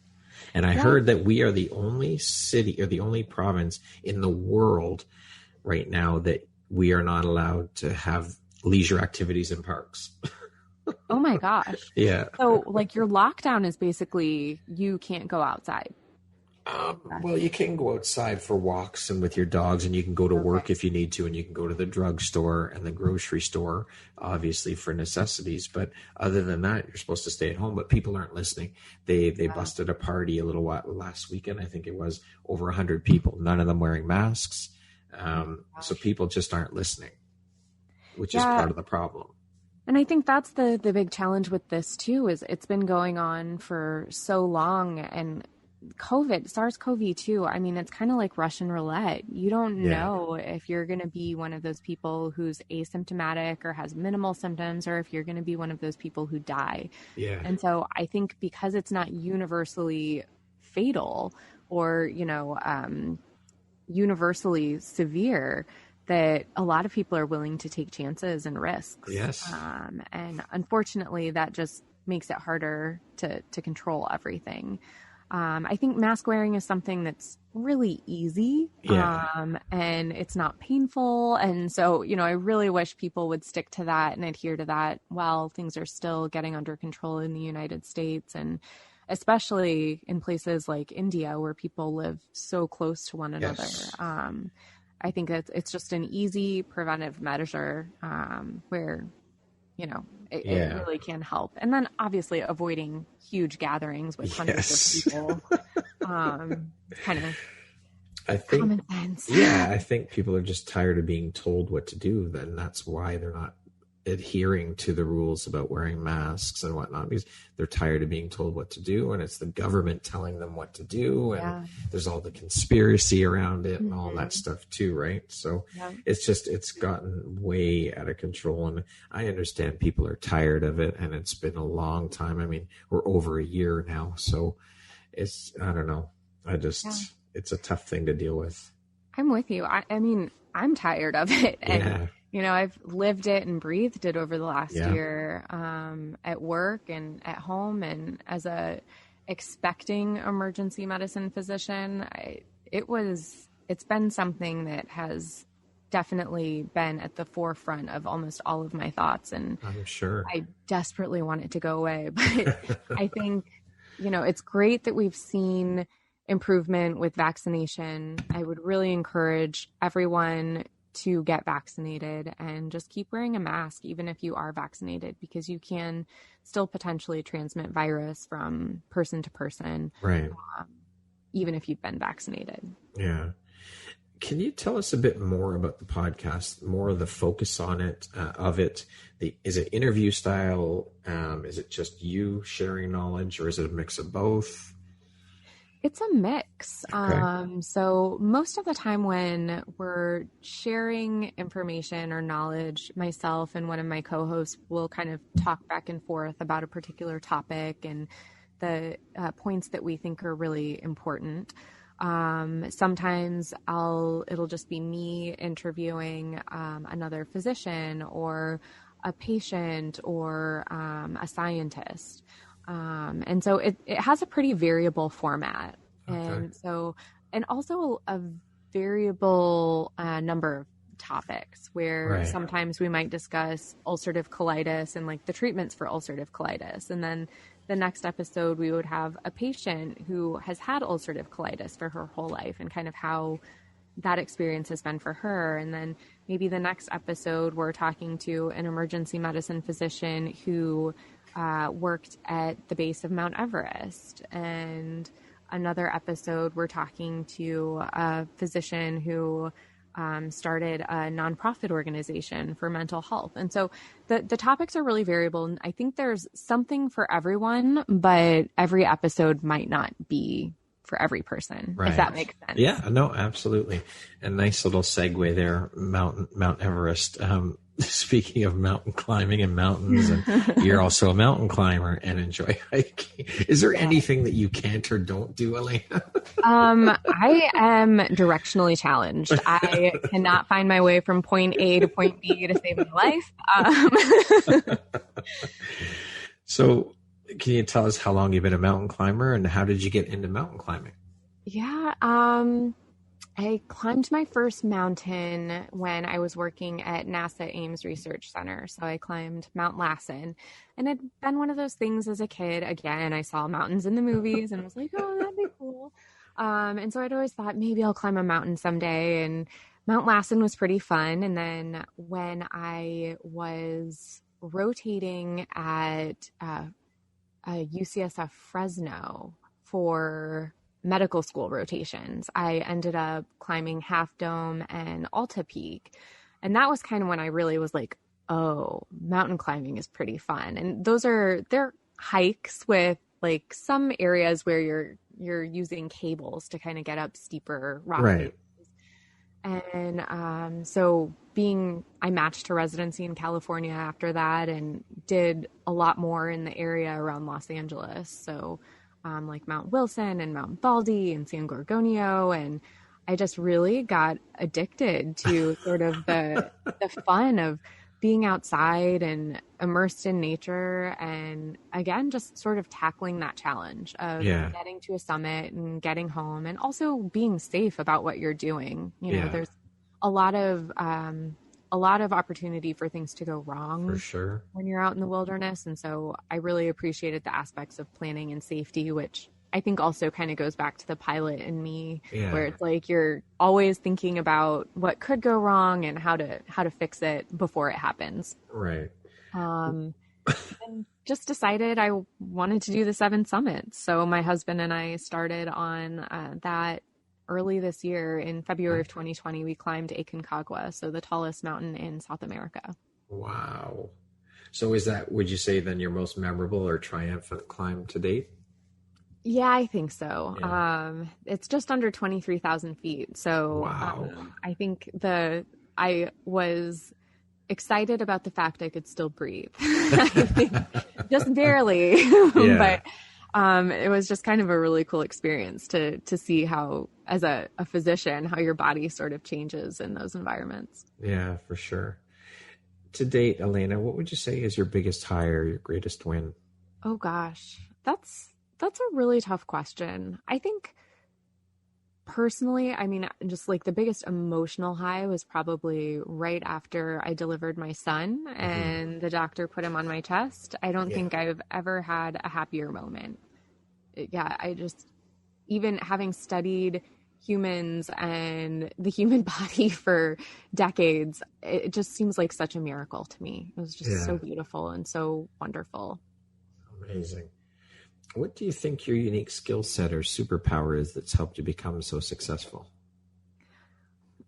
And I heard that we are the only city or the only province in the world right now that we are not allowed to have leisure activities in parks. Oh my gosh. Yeah. So like your lockdown is basically you can't go outside. Well, you can go outside for walks and with your dogs, and you can go to work Okay. if you need to, and you can go to the drugstore and the grocery store, obviously for necessities. But other than that, you're supposed to stay at home. But people aren't listening. They busted a party a little while last weekend. I think it was over 100 people, none of them wearing masks. So people just aren't listening, which is part of the problem. And I think that's the big challenge with this too, is it's been going on for so long, and SARS-CoV-2, I mean, it's kind of like Russian roulette. You don't know if you're going to be one of those people who's asymptomatic or has minimal symptoms, or if you're going to be one of those people who die. Yeah. And so I think because it's not universally fatal or, universally severe, that a lot of people are willing to take chances and risks. Yes. And unfortunately, that just makes it harder to control everything. I think mask wearing is something that's really easy, and it's not painful. And so, I really wish people would stick to that and adhere to that while things are still getting under control in the United States, and especially in places like India where people live so close to one another. Yes. I think that it's just an easy preventive measure where, it really can help. And then obviously avoiding huge gatherings with hundreds of people. Kind of common sense. Yeah, I think people are just tired of being told what to do. Then that's why they're not adhering to the rules about wearing masks and whatnot, because they're tired of being told what to do, and it's the government telling them what to do, and there's all the conspiracy around it and all that stuff too, right? So it's gotten way out of control, and I understand people are tired of it, and it's been a long time. I mean, we're over a year now, so I don't know. It's a tough thing to deal with. I'm with you. I mean, I'm tired of it. And I've lived it and breathed it over the last year, at work and at home. And as a expecting emergency medicine physician, it's been something that has definitely been at the forefront of almost all of my thoughts. And I'm sure I desperately want it to go away. But I think, it's great that we've seen improvement with vaccination. I would really encourage everyone to get vaccinated and just keep wearing a mask, even if you are vaccinated, because you can still potentially transmit virus from person to person, right? Even if you've been vaccinated. Yeah. Can you tell us a bit more about the podcast, more of the focus on it, is it interview style? Is it just you sharing knowledge, or is it a mix of both? It's a mix. Okay. So most of the time when we're sharing information or knowledge, myself and one of my co-hosts will kind of talk back and forth about a particular topic and the points that we think are really important. Sometimes it'll just be me interviewing another physician or a patient or a scientist. And so it has a pretty variable format. Okay. And also a variable number of topics where Right. sometimes we might discuss ulcerative colitis and like the treatments for ulcerative colitis. And then the next episode, we would have a patient who has had ulcerative colitis for her whole life and kind of how that experience has been for her. And then maybe the next episode, we're talking to an emergency medicine physician who worked at the base of Mount Everest. And another episode, we're talking to a physician who started a nonprofit organization for mental health. And so the topics are really variable. And I think there's something for everyone, but every episode might not be for every person, Right. if that makes sense. Yeah, no, absolutely. A nice little segue there, Mount Everest. Speaking of mountain climbing and mountains, and you're also a mountain climber and enjoy hiking. Is there anything that you can't or don't do, Alaina? I am directionally challenged. I cannot find my way from point A to point B to save my life. So can you tell us how long you've been a mountain climber and how did you get into mountain climbing? Yeah. I climbed my first mountain when I was working at NASA Ames Research Center. So I climbed Mount Lassen, and it'd been one of those things as a kid. Again, I saw mountains in the movies and was like, oh, that'd be cool. And so I'd always thought maybe I'll climb a mountain someday. And Mount Lassen was pretty fun. And then when I was rotating at UCSF Fresno for medical school rotations, I ended up climbing Half Dome and Alta Peak. And that was kind of when I really was like, oh, mountain climbing is pretty fun. And they're hikes with like some areas where you're using cables to kind of get up steeper rock Right. faces. And I matched to residency in California after that and did a lot more in the area around Los Angeles. So like Mount Wilson and Mount Baldy and San Gorgonio. And I just really got addicted to sort of the fun of being outside and immersed in nature. And again, just sort of tackling that challenge of getting to a summit and getting home and also being safe about what you're doing. You know, there's a lot of opportunity for things to go wrong For sure. when you're out in the wilderness. And so I really appreciated the aspects of planning and safety, which I think also kind of goes back to the pilot in me, where it's like you're always thinking about what could go wrong and how to fix it before it happens. Right. And just decided I wanted to do the 7 summits. So my husband and I started on that early this year. In February of 2020, we climbed Aconcagua, so the tallest mountain in South America. Wow. So is that, would you say, then your most memorable or triumphant climb to date? Yeah, I think so. Yeah. It's just under 23,000 feet. So Wow. I think I was excited about the fact I could still breathe. I think just barely, but it was just kind of a really cool experience to see how, as a physician, how your body sort of changes in those environments. Yeah, for sure. To date, Alaina, what would you say is your biggest high or your greatest win? Oh gosh, that's a really tough question. I think personally, I mean, just like the biggest emotional high was probably right after I delivered my son and the doctor put him on my chest. I don't think I've ever had a happier moment. I just, even having studied humans and the human body for decades, it just seems like such a miracle to me. It was just so beautiful and so wonderful. Amazing. What do you think your unique skill set or superpower is that's helped you become so successful?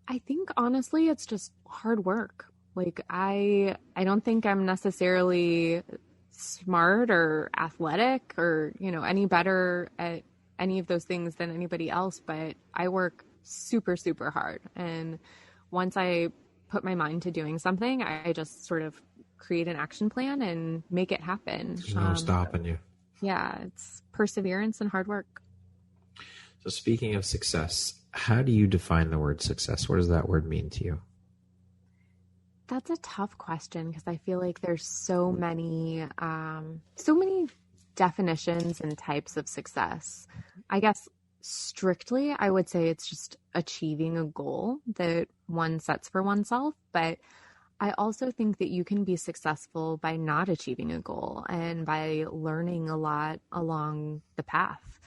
I think honestly, it's just hard work. Like I don't think I'm necessarily smart or athletic or, any better at any of those things than anybody else, but I work super, super hard. And once I put my mind to doing something, I just sort of create an action plan and make it happen. There's no stopping you. Yeah, it's perseverance and hard work. So speaking of success, how do you define the word success? What does that word mean to you? That's a tough question because I feel like there's so many definitions and types of success. I guess strictly, I would say it's just achieving a goal that one sets for oneself. But I also think that you can be successful by not achieving a goal and by learning a lot along the path.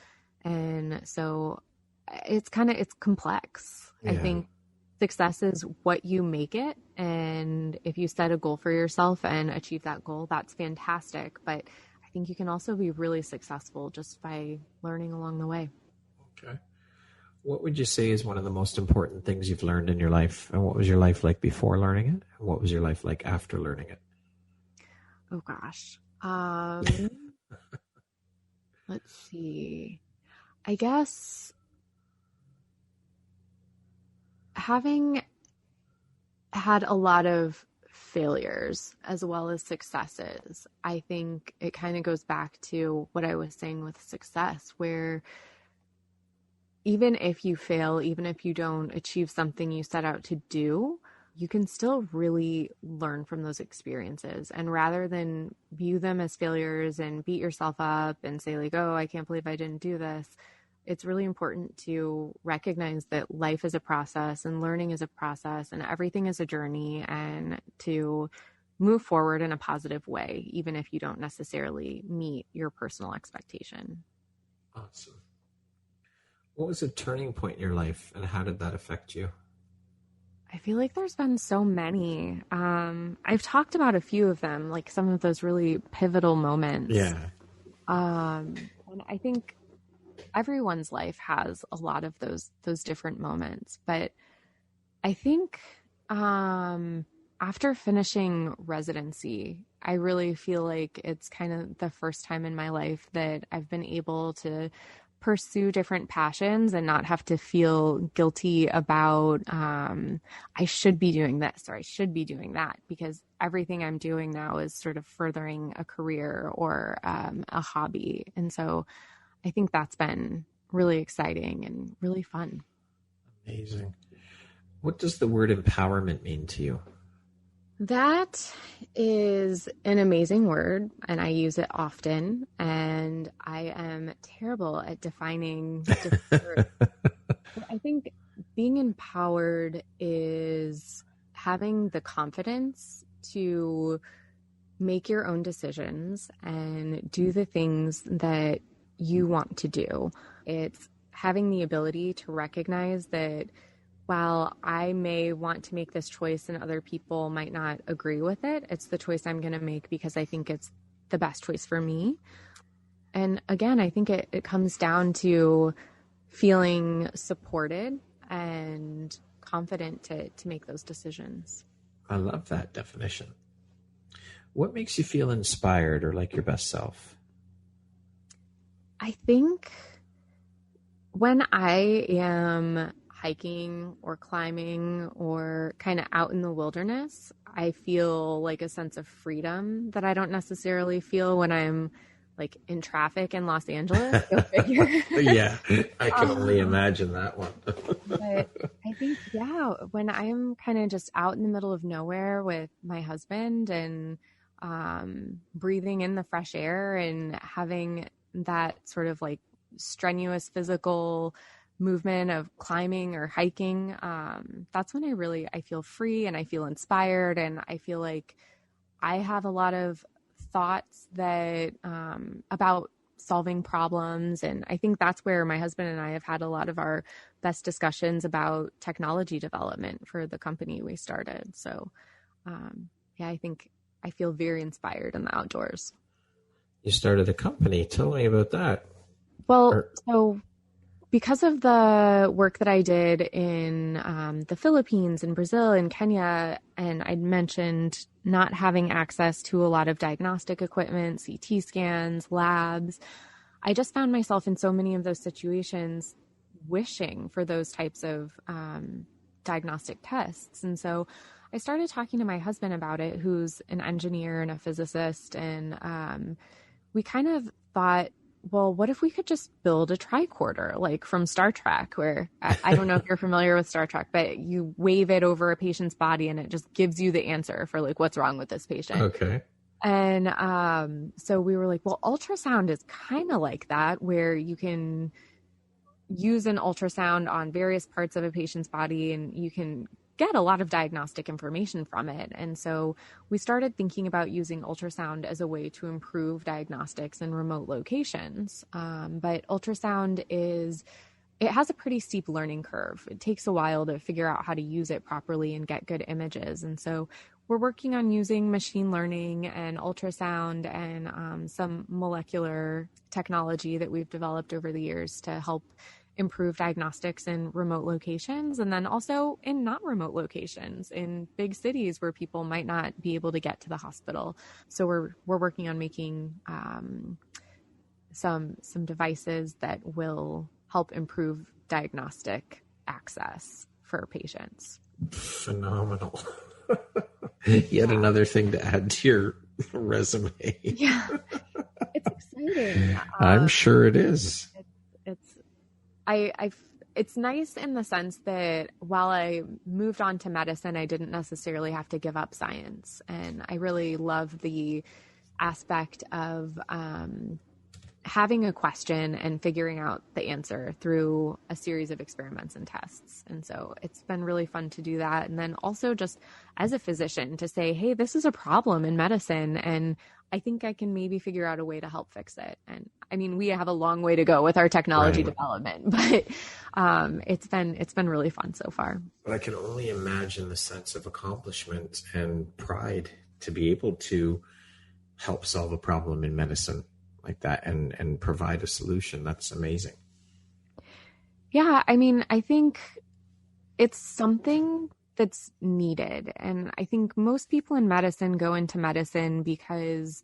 And so it's complex. Yeah. I think success is what you make it. And if you set a goal for yourself and achieve that goal, that's fantastic. But I think you can also be really successful just by learning along the way. Okay. What would you say is one of the most important things you've learned in your life? And what was your life like before learning it? And what was your life like after learning it? Oh, gosh. Let's see. I guess having had a lot of failures as well as successes, I think it kind of goes back to what I was saying with success, where even if you fail, even if you don't achieve something you set out to do, you can still really learn from those experiences. And rather than view them as failures and beat yourself up and say like, oh, I can't believe I didn't do this, it's really important to recognize that life is a process and learning is a process and everything is a journey, and to move forward in a positive way, even if you don't necessarily meet your personal expectation. Awesome. What was a turning point in your life and how did that affect you? I feel like there's been so many. I've talked about a few of them, like some of those really pivotal moments. Yeah. And I think everyone's life has a lot of those different moments. But I think after finishing residency, I really feel like it's kind of the first time in my life that I've been able to pursue different passions and not have to feel guilty about I should be doing this or I should be doing that, because everything I'm doing now is sort of furthering a career or a hobby. And so I think that's been really exciting and really fun. Amazing. What does the word empowerment mean to you? That is an amazing word, and I use it often, and I am terrible at defining different words. But I think being empowered is having the confidence to make your own decisions and do the things that you want to do. It's having the ability to recognize that while I may want to make this choice and other people might not agree with it, it's the choice I'm going to make because I think it's the best choice for me. And again, I think it comes down to feeling supported and confident to make those decisions. I love that definition. What makes you feel inspired or like your best self? I think when I am hiking or climbing or kind of out in the wilderness, I feel like a sense of freedom that I don't necessarily feel when I'm like in traffic in Los Angeles. Go figure. Yeah, I can only imagine that one. But I think, when I'm kind of just out in the middle of nowhere with my husband and breathing in the fresh air and having that sort of like strenuous physical movement of climbing or hiking, that's when I feel free and I feel inspired, and I feel like I have a lot of thoughts that about solving problems. And I think that's where my husband and I have had a lot of our best discussions about technology development for the company we started. So I think I feel very inspired in the outdoors. You started a company. Tell me about that. Well, so because of the work that I did in the Philippines and Brazil and Kenya, and I'd mentioned not having access to a lot of diagnostic equipment, CT scans, labs, I just found myself in so many of those situations wishing for those types of diagnostic tests. And so I started talking to my husband about it, who's an engineer and a physicist. And we kind of thought, well, what if we could just build a tricorder like from Star Trek, where I don't know if you're familiar with Star Trek, but you wave it over a patient's body and it just gives you the answer for like what's wrong with this patient. Okay. And so we were like, well, ultrasound is kind of like that, where you can use an ultrasound on various parts of a patient's body and you can get a lot of diagnostic information from it. And so we started thinking about using ultrasound as a way to improve diagnostics in remote locations. But ultrasound it has a pretty steep learning curve. It takes a while to figure out how to use it properly and get good images. And so we're working on using machine learning and ultrasound and some molecular technology that we've developed over the years to help improve diagnostics in remote locations, and then also in not remote locations in big cities where people might not be able to get to the hospital. So we're working on making some devices that will help improve diagnostic access for patients. Phenomenal. Yet another thing to add to your resume. Yeah, it's exciting. I'm sure it is. It's nice in the sense that while I moved on to medicine, I didn't necessarily have to give up science. And I really love the aspect of having a question and figuring out the answer through a series of experiments and tests. And so it's been really fun to do that. And then also just as a physician to say, hey, this is a problem in medicine, and I think I can maybe figure out a way to help fix it. And I mean, we have a long way to go with our technology development, but it's been really fun so far. But I can only imagine the sense of accomplishment and pride to be able to help solve a problem in medicine like that and provide a solution. That's amazing. Yeah, I mean, I think it's something that's needed. And I think most people in medicine go into medicine because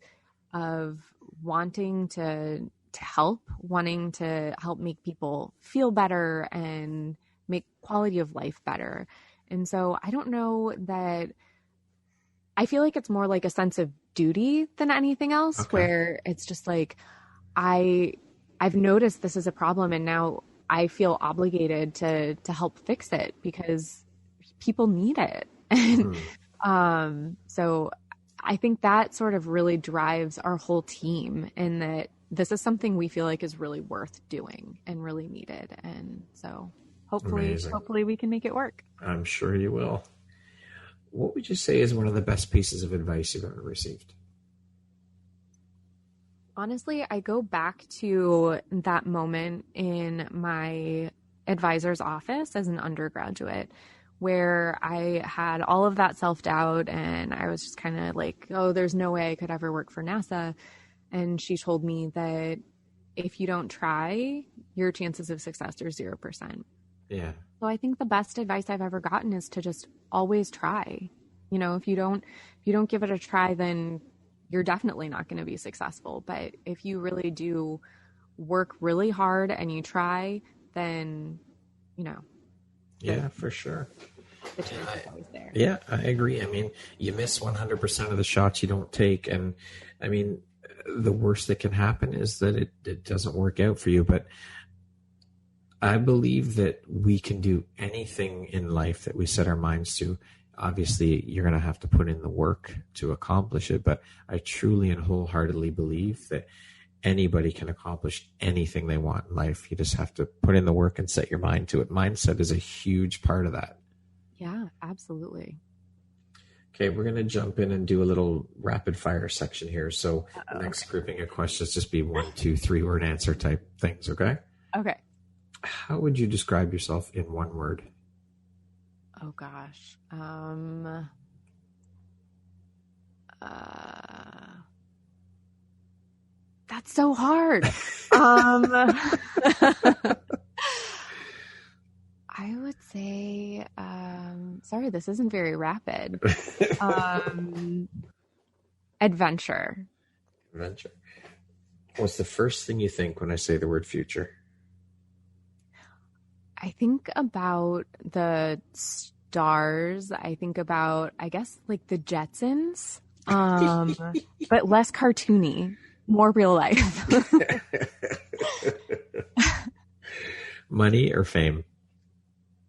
of wanting to help, wanting to help make people feel better and make quality of life better. And so I don't know that I feel like it's more like a sense of duty than anything else, where it's just like, I've noticed this is a problem and now I feel obligated to help fix it because people need it. And so I think that sort of really drives our whole team, in that this is something we feel like is really worth doing and really needed. And so hopefully we can make it work. I'm sure you will. What would you say is one of the best pieces of advice you've ever received? Honestly, I go back to that moment in my advisor's office as an undergraduate, where I had all of that self-doubt and I was just kind of like, oh, there's no way I could ever work for NASA. And she told me that if you don't try, your chances of success are 0%. Yeah. So I think the best advice I've ever gotten is to just always try. You know, if you don't give it a try, then you're definitely not going to be successful. But if you really do work really hard and you try, then, you know. Yeah, for sure. The chance is always there. Yeah, I agree. I mean, you miss 100% of the shots you don't take. And I mean, the worst that can happen is that it doesn't work out for you. But I believe that we can do anything in life that we set our minds to. Obviously, you're going to have to put in the work to accomplish it. But I truly and wholeheartedly believe that anybody can accomplish anything they want in life. You just have to put in the work and set your mind to it. Mindset is a huge part of that. Yeah, absolutely. Okay, we're going to jump in and do a little rapid fire section here. So the next grouping of questions just be 1, 2, 3 word answer type things, okay? Okay. How would you describe yourself in one word? Oh gosh. That's so hard. I would say, sorry, this isn't very rapid. Adventure. Adventure. What's the first thing you think when I say the word future? I think about the stars. I think about, I guess, like the Jetsons, but less cartoony, more real life. Money or fame?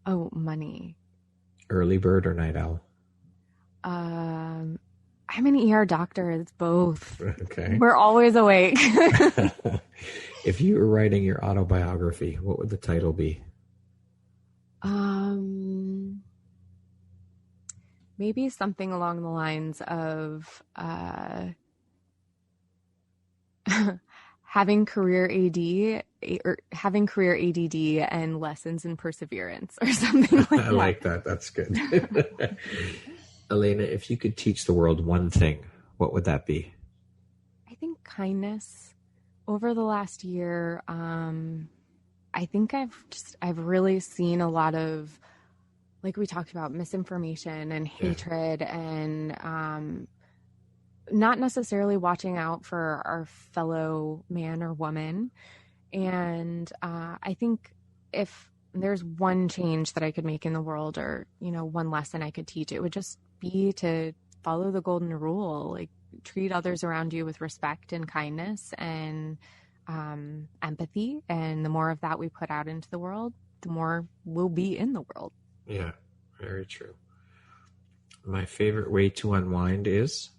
Oh, money. Early bird or night owl? I'm an ER doctor. It's both. Okay. We're always awake. If you were writing your autobiography, what would the title be? Maybe something along the lines of having career ADD and lessons in perseverance or something like that. I like that. That's good. Alaina, if you could teach the world one thing, what would that be? I think kindness. Over the last year, I think I've really seen a lot of, like we talked about, misinformation and hatred and not necessarily watching out for our fellow man or woman. And I think if there's one change that I could make in the world, or, one lesson I could teach, it would just be to follow the golden rule, like treat others around you with respect and kindness and empathy. And the more of that we put out into the world, the more we'll be in the world. Yeah, very true. My favorite way to unwind is?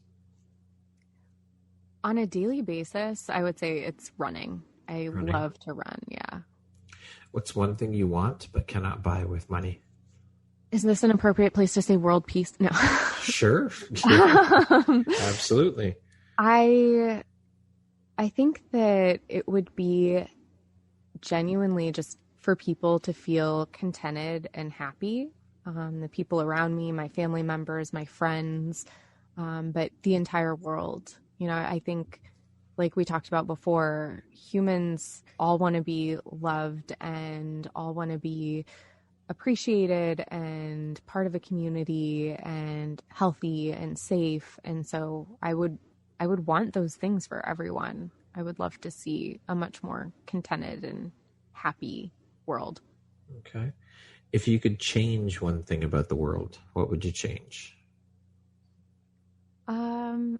On a daily basis, I would say it's running. I love to run, yeah. What's one thing you want but cannot buy with money? Is this an appropriate place to say world peace? No. Sure. Absolutely. I think that it would be genuinely just for people to feel contented and happy. The people around me, my family members, my friends, but the entire world. I think, like we talked about before, humans all want to be loved and all want to be appreciated and part of a community and healthy and safe. And so I would want those things for everyone. I would love to see a much more contented and happy world. Okay. If you could change one thing about the world, what would you change?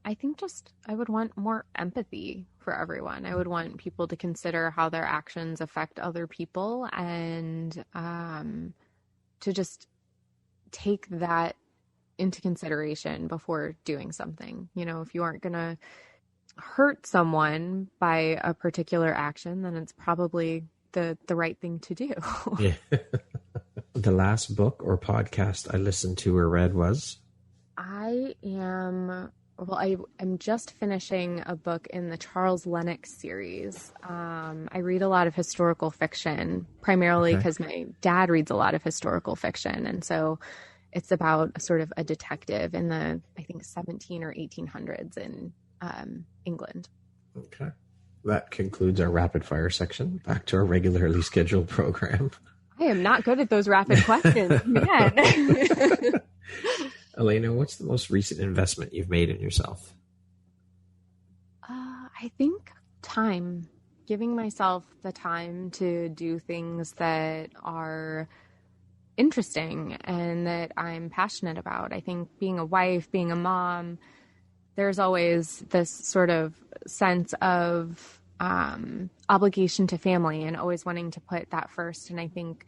I think I would want more empathy for everyone. I would want people to consider how their actions affect other people and to just take that into consideration before doing something. If you aren't going to hurt someone by a particular action, then it's probably the right thing to do. Yeah. The last book or podcast I listened to or read was? I am just finishing a book in the Charles Lennox series. I read a lot of historical fiction, primarily because my dad reads a lot of historical fiction. And so it's about a sort of a detective in the, I think, 17 or 1800s in England. Okay. That concludes our rapid fire section. Back to our regularly scheduled program. I am not good at those rapid questions. Man. Alaina, what's the most recent investment you've made in yourself? I think time. Giving myself the time to do things that are interesting and that I'm passionate about. I think being a wife, being a mom, there's always this sort of sense of obligation to family and always wanting to put that first. And I think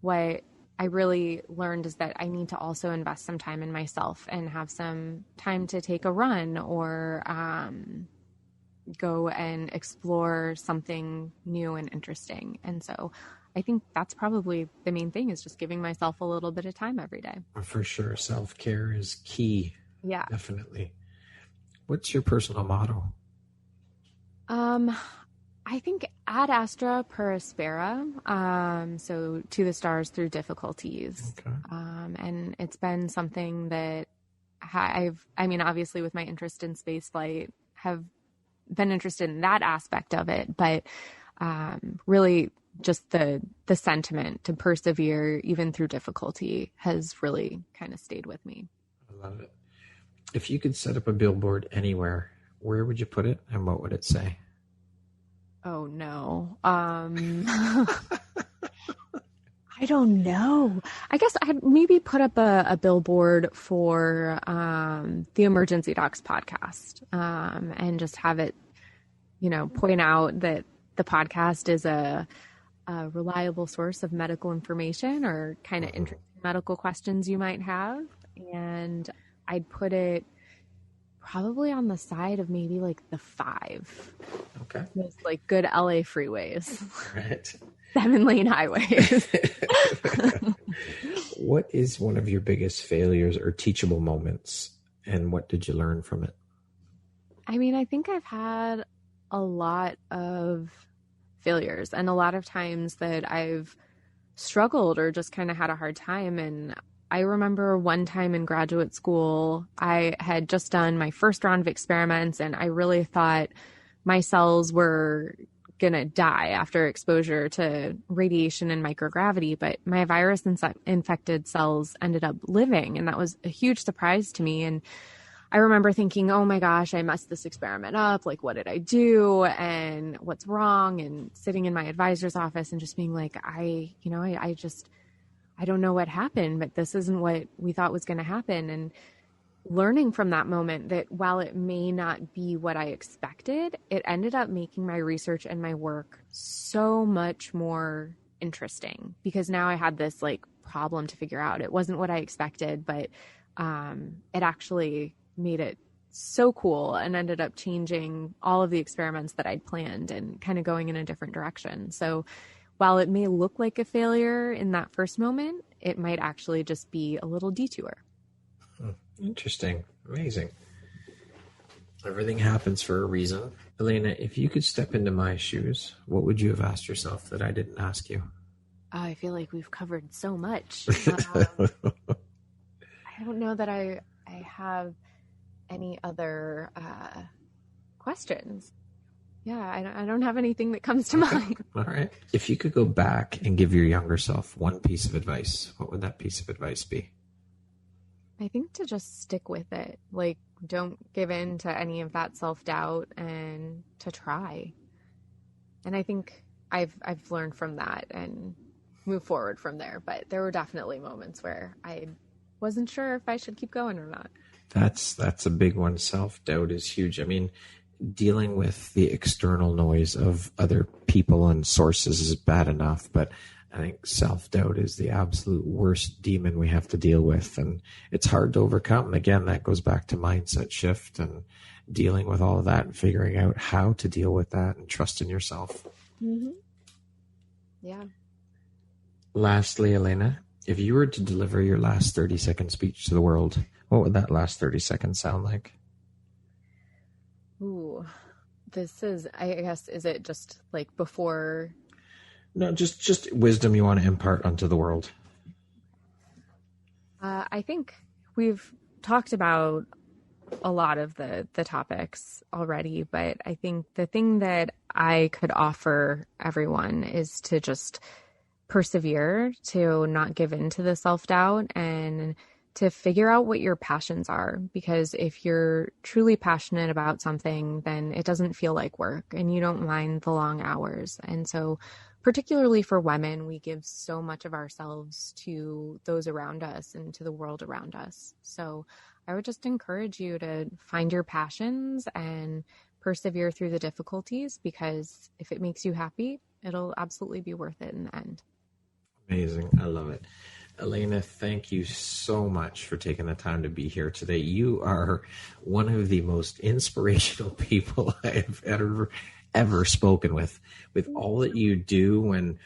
what I really learned is that I need to also invest some time in myself and have some time to take a run or go and explore something new and interesting. And so I think that's probably the main thing, is just giving myself a little bit of time every day. For sure. Self-care is key. Yeah. Definitely. What's your personal motto? I think ad astra per aspera. So to the stars through difficulties. Okay. And it's been something that obviously with my interest in spaceflight, have been interested in that aspect of it, but really just the sentiment to persevere even through difficulty has really kind of stayed with me. I love it. If you could set up a billboard anywhere, where would you put it and what would it say? Oh no. I don't know. I guess I'd maybe put up a billboard for the Emergency Docs podcast, and just have it, point out that the podcast is a reliable source of medical information or kind of interesting medical questions you might have. And I'd put it probably on the side of maybe like the 5. Okay. Those like good LA freeways. Right. 7-lane highways. What is one of your biggest failures or teachable moments, and what did you learn from it? I mean, I think I've had a lot of failures and a lot of times that I've struggled or just kind of had a hard time. And I remember one time in graduate school, I had just done my first round of experiments and I really thought my cells were going to die after exposure to radiation and microgravity, but my virus infected cells ended up living. And that was a huge surprise to me. And I remember thinking, oh my gosh, I messed this experiment up. Like, what did I do? And what's wrong? And sitting in my advisor's office and just being like, I don't know what happened, but this isn't what we thought was going to happen. And learning from that moment that while it may not be what I expected, it ended up making my research and my work so much more interesting because now I had this like problem to figure out. It wasn't what I expected, but it actually made it so cool and ended up changing all of the experiments that I'd planned and kind of going in a different direction. So while it may look like a failure in that first moment, it might actually just be a little detour. Interesting. Amazing. Everything happens for a reason. Alaina, if you could step into my shoes, what would you have asked yourself that I didn't ask you? I feel like we've covered so much. I don't know that I have any other questions. Yeah, I don't have anything that comes to mind. All right. If you could go back and give your younger self one piece of advice, what would that piece of advice be? I think to just stick with it. Like, don't give in to any of that self-doubt and to try. And I think I've learned from that and moved forward from there. But there were definitely moments where I wasn't sure if I should keep going or not. That's a big one. Self-doubt is huge. I mean, dealing with the external noise of other people and sources is bad enough, but I think self-doubt is the absolute worst demon we have to deal with, and it's hard to overcome. And again, that goes back to mindset shift and dealing with all of that and figuring out how to deal with that and trust in yourself. Mm-hmm. Yeah. Lastly, Alaina, if you were to deliver your last 30-second speech to the world, what would that last 30 seconds sound like? Ooh, this is, I guess, is it just like before? No, just wisdom you want to impart onto the world. I think we've talked about a lot of the topics already, but I think the thing that I could offer everyone is to just persevere, to not give in to the self-doubt, and to figure out what your passions are. Because if you're truly passionate about something, then it doesn't feel like work and you don't mind the long hours. And so particularly for women, we give so much of ourselves to those around us and to the world around us. So I would just encourage you to find your passions and persevere through the difficulties, because if it makes you happy, it'll absolutely be worth it in the end. Amazing. I love it. Alaina, thank you so much for taking the time to be here today. You are one of the most inspirational people I have ever spoken with all that you do and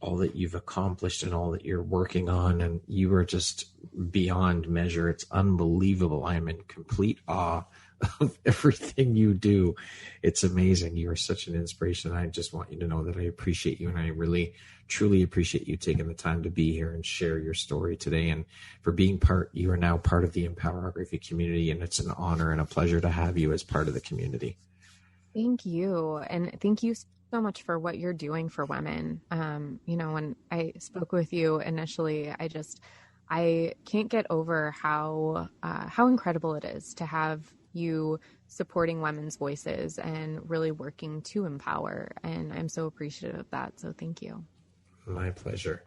all that you've accomplished and all that you're working on. And you are just beyond measure. It's unbelievable. I am in complete awe of everything you do. It's amazing. You are such an inspiration. I just want you to know that I appreciate you, and I really, truly appreciate you taking the time to be here and share your story today. And for being you are now part of the Empowerography community, and it's an honor and a pleasure to have you as part of the community. Thank you. And thank you so much for what you're doing for women. When I spoke with you initially, I can't get over how incredible it is to have you supporting women's voices and really working to empower. And I'm so appreciative of that. So thank you. My pleasure.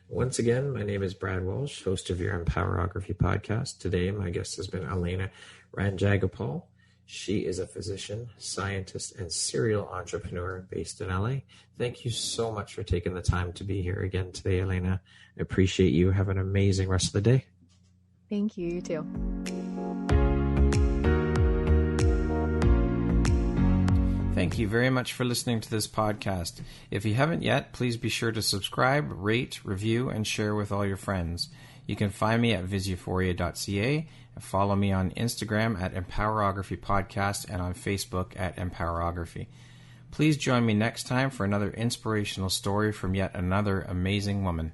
Once again, my name is Brad Walsh, host of your Empowerography podcast. Today, my guest has been Alaina Rajagopal. She is a physician, scientist, and serial entrepreneur based in LA. Thank you so much for taking the time to be here again today, Alaina. I appreciate you. Have an amazing rest of the day. Thank you. You too. Thank you very much for listening to this podcast. If you haven't yet, please be sure to subscribe, rate, review, and share with all your friends. You can find me at viseuphoria.ca and follow me on Instagram at Empowerography Podcast and on Facebook at Empowerography. Please join me next time for another inspirational story from yet another amazing woman.